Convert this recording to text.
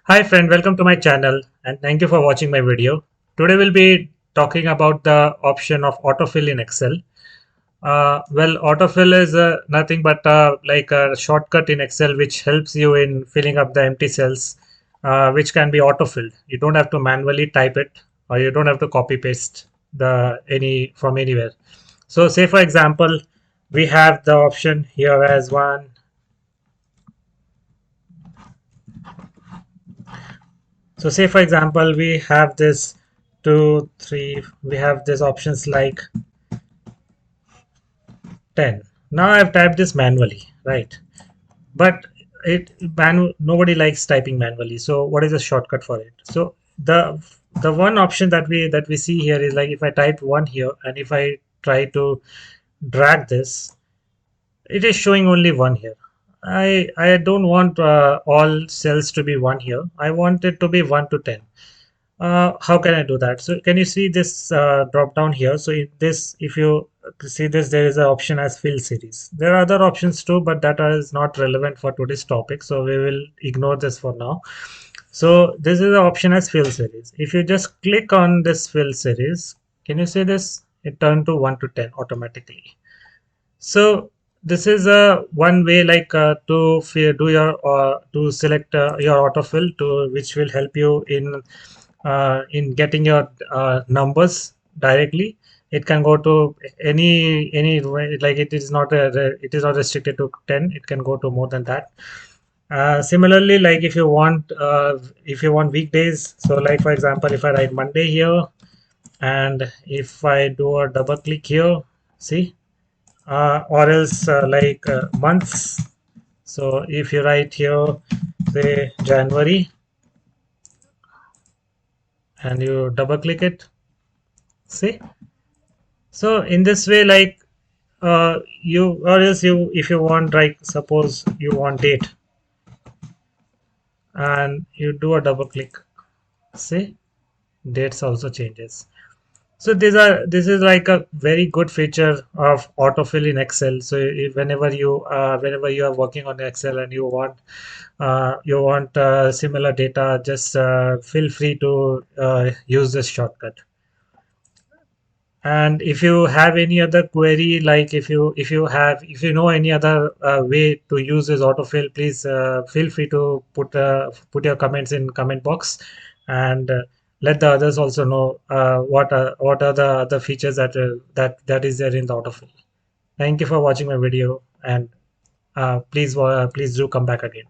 Hi friend, welcome to my channel and thank you for watching my video. Today we'll be talking about the option of autofill in Excel. Autofill is nothing but like a shortcut in Excel which helps you in filling up the empty cells, which can be autofilled. You don't have to manually type it, or you don't have to copy paste the any from anywhere. So say for example, we have the option here as one. So say for example, we have this two, three, we have these options like 10. Now I've typed this manually, right? But nobody likes typing manually. So what is a shortcut for it? So the one option that we see here is like if I type one here and if I try to drag this, it is showing only one here. I don't want all cells to be one here. I want it to be 1 to 10. How can I do that? So can you see this drop down here? So if you see this, there is an option as fill series. There are other options too, but that is not relevant for today's topic. So we will ignore this for now. So this is the option as fill series. If you just click on this fill series, can you see this? It turned to 1 to 10 automatically. So this is a one way like do your to select your autofill to which will help you in getting your numbers directly. It can go to any way, like it is not restricted to 10. It can go to more than that. Similarly, like if you want weekdays, so like for example, if I write Monday here and if I do a double click here, see, or else months. So if you write here, say January, and you double click it, see. So in this way, like you or else you if you want, like suppose you want date, and you do a double click, see, dates also changes. So this is like a very good feature of autofill in Excel. So whenever you are working on Excel and you want similar data, just feel free to use this shortcut. And if you have any other query, like if you know any other way to use this autofill, please feel free to put your comments in comment box, and let the others also know what are the other features that is there in the autofill. Thank you for watching my video, and please do come back again.